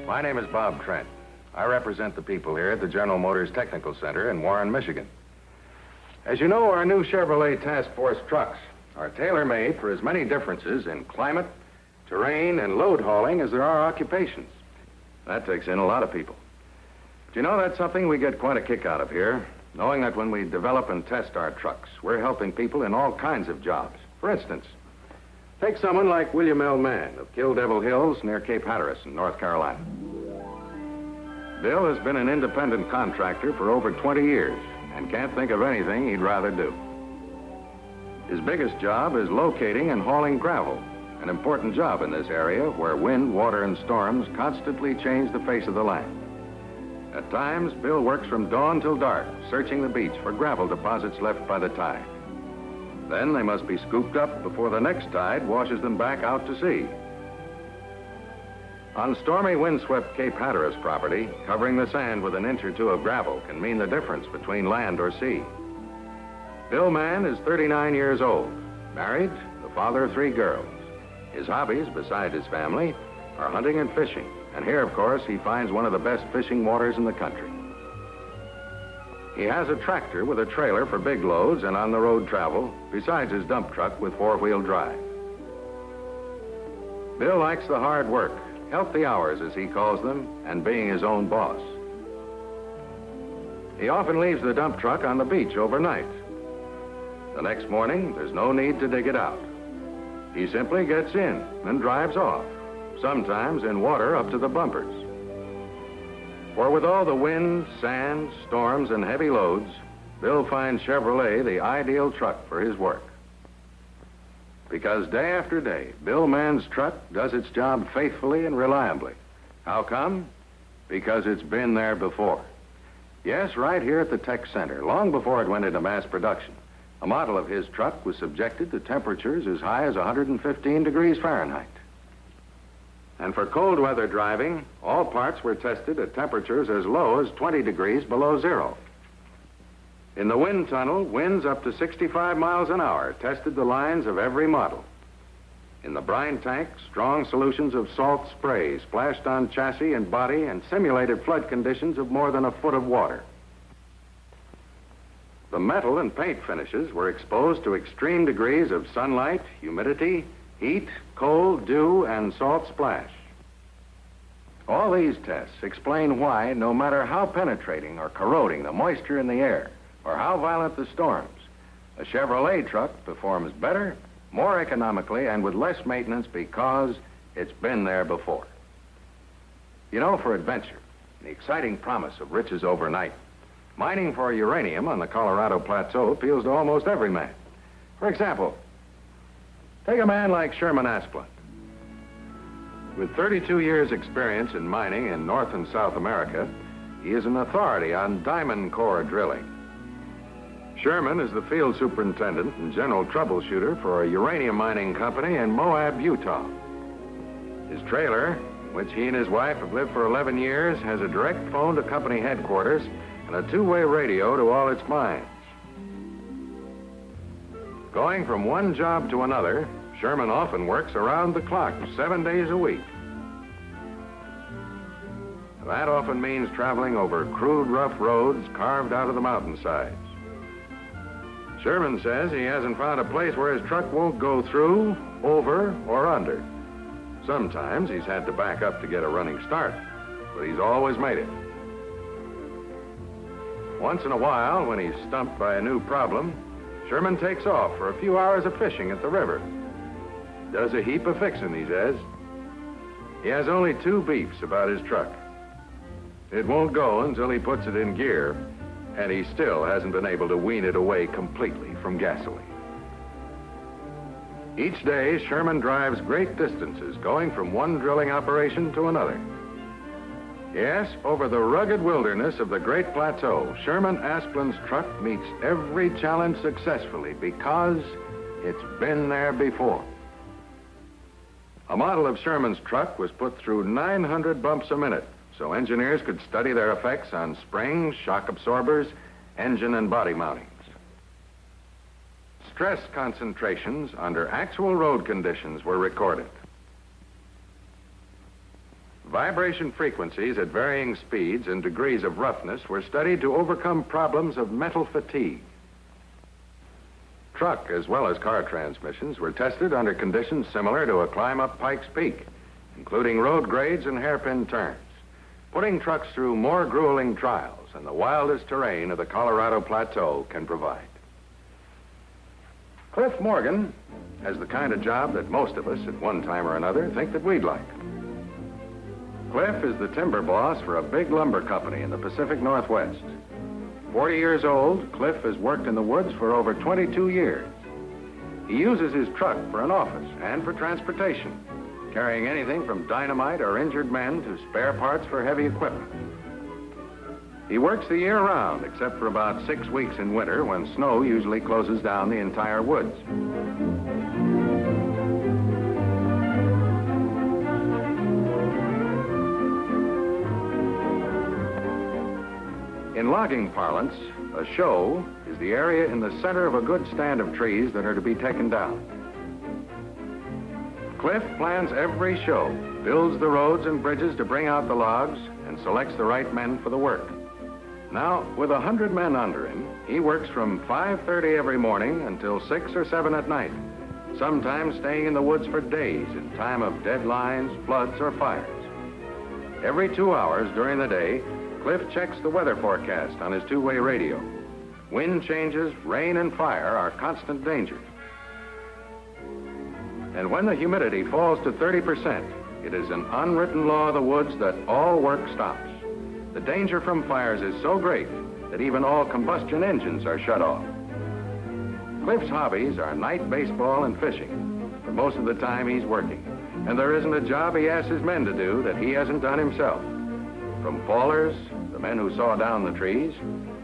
My name is Bob Trent. I represent the people here at the General Motors Technical Center in Warren, Michigan. As you know, our new Chevrolet Task Force trucks are tailor-made for as many differences in climate, terrain, and load hauling as there are occupations. That takes in a lot of people. But you know, that's something we get quite a kick out of here, knowing that when we develop and test our trucks, we're helping people in all kinds of jobs. For instance, take someone like William L. Mann of Kill Devil Hills near Cape Hatteras in North Carolina. Bill has been an independent contractor for over 20 years and can't think of anything he'd rather do. His biggest job is locating and hauling gravel, an important job in this area where wind, water, and storms constantly change the face of the land. At times, Bill works from dawn till dark, searching the beach for gravel deposits left by the tide. Then they must be scooped up before the next tide washes them back out to sea. On stormy, windswept Cape Hatteras property, covering the sand with an inch or two of gravel can mean the difference between land or sea. Bill Mann is 39 years old, married, the father of 3 girls. His hobbies, besides his family, are hunting and fishing. And here, of course, he finds one of the best fishing waters in the country. He has a tractor with a trailer for big loads and on-the-road travel, besides his dump truck with 4-wheel drive. Bill likes the hard work, healthy hours, as he calls them, and being his own boss. He often leaves the dump truck on the beach overnight. The next morning, there's no need to dig it out. He simply gets in and drives off, sometimes in water up to the bumpers. For with all the wind, sand, storms, and heavy loads, Bill finds Chevrolet the ideal truck for his work. Because day after day, Bill Mann's truck does its job faithfully and reliably. How come? Because it's been there before. Yes, right here at the Tech Center, long before it went into mass production, a model of his truck was subjected to temperatures as high as 115 degrees Fahrenheit. And for cold weather driving, all parts were tested at temperatures as low as 20 degrees below zero. In the wind tunnel, winds up to 65 miles an hour tested the lines of every model. In the brine tank, strong solutions of salt spray splashed on chassis and body and simulated flood conditions of more than a foot of water. The metal and paint finishes were exposed to extreme degrees of sunlight, humidity, heat, cold, dew, and salt splash. All these tests explain why, no matter how penetrating or corroding the moisture in the air, or how violent the storms, a Chevrolet truck performs better, more economically, and with less maintenance because it's been there before. You know, for adventure, the exciting promise of riches overnight, mining for uranium on the Colorado Plateau appeals to almost every man. For example, take a man like Sherman Asplund. With 32 years' experience in mining in North and South America, he is an authority on diamond core drilling. Sherman is the field superintendent and general troubleshooter for a uranium mining company in Moab, Utah. His trailer, which he and his wife have lived for 11 years, has a direct phone to company headquarters and a 2-way radio to all its mines. Going from one job to another, Sherman often works around the clock, 7 days a week. That often means traveling over crude, rough roads carved out of the mountainsides. Sherman says he hasn't found a place where his truck won't go through, over, or under. Sometimes he's had to back up to get a running start, but he's always made it. Once in a while, when he's stumped by a new problem, Sherman takes off for a few hours of fishing at the river. Does a heap of fixing, he says. He has only 2 beefs about his truck. It won't go until he puts it in gear, and he still hasn't been able to wean it away completely from gasoline. Each day, Sherman drives great distances, going from one drilling operation to another. Yes, over the rugged wilderness of the Great Plateau, Sherman Asplund's truck meets every challenge successfully because it's been there before. A model of Sherman's truck was put through 900 bumps a minute, so engineers could study their effects on springs, shock absorbers, engine and body mountings. Stress concentrations under actual road conditions were recorded. Vibration frequencies at varying speeds and degrees of roughness were studied to overcome problems of metal fatigue. Truck as well as car transmissions were tested under conditions similar to a climb up Pikes Peak, including road grades and hairpin turns, putting trucks through more grueling trials than the wildest terrain of the Colorado Plateau can provide. Cliff Morgan has the kind of job that most of us at one time or another think that we'd like. Cliff is the timber boss for a big lumber company in the Pacific Northwest. 40 years old, Cliff has worked in the woods for over 22 years. He uses his truck for an office and for transportation, carrying anything from dynamite or injured men to spare parts for heavy equipment. He works the year round, except for about 6 weeks in winter when snow usually closes down the entire woods. In logging parlance, a show is the area in the center of a good stand of trees that are to be taken down. Cliff plans every show, builds the roads and bridges to bring out the logs, and selects the right men for the work. Now, with 100 men under him, he works from 5:30 every morning until 6 or 7 at night, sometimes staying in the woods for days in time of deadlines, floods, or fires. Every 2 hours during the day, Cliff checks the weather forecast on his two-way radio. Wind changes, rain, and fire are constant dangers. And when the humidity falls to 30%, it is an unwritten law of the woods that all work stops. The danger from fires is so great that even all combustion engines are shut off. Cliff's hobbies are night baseball and fishing, but most of the time he's working, and there isn't a job he asks his men to do that he hasn't done himself. From fallers, the men who saw down the trees,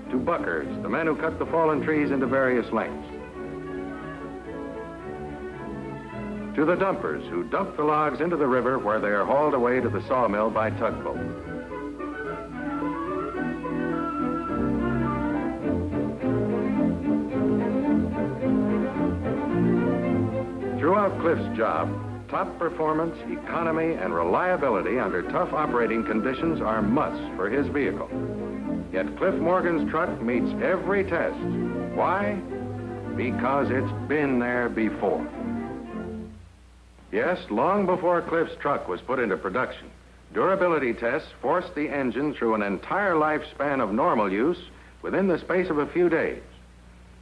to buckers, the men who cut the fallen trees into various lengths, to the dumpers who dump the logs into the river where they are hauled away to the sawmill by tugboat. Throughout Cliff's job, top performance, economy, and reliability under tough operating conditions are musts for his vehicle. Yet Cliff Morgan's truck meets every test. Why? Because it's been there before. Yes, long before Cliff's truck was put into production, durability tests forced the engine through an entire lifespan of normal use within the space of a few days.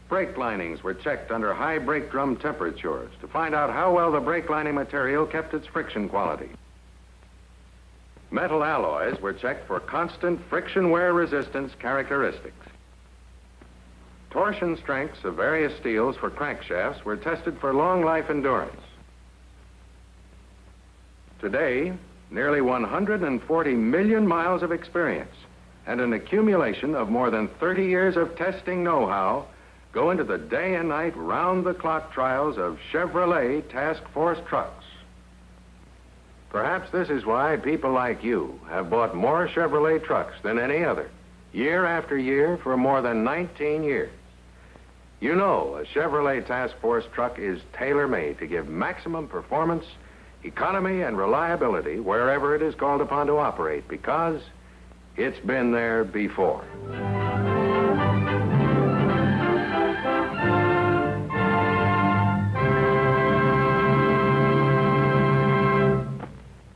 Brake linings were checked under high brake drum temperatures to find out how well the brake lining material kept its friction quality. Metal alloys were checked for constant friction wear resistance characteristics. Torsion strengths of various steels for crankshafts were tested for long life endurance. Today, nearly 140 million miles of experience and an accumulation of more than 30 years of testing know-how go into the day and night round-the-clock trials of Chevrolet Task Force trucks. Perhaps this is why people like you have bought more Chevrolet trucks than any other, year after year for more than 19 years. You know a Chevrolet Task Force truck is tailor-made to give maximum performance, economy, and reliability wherever it is called upon to operate because it's been there before.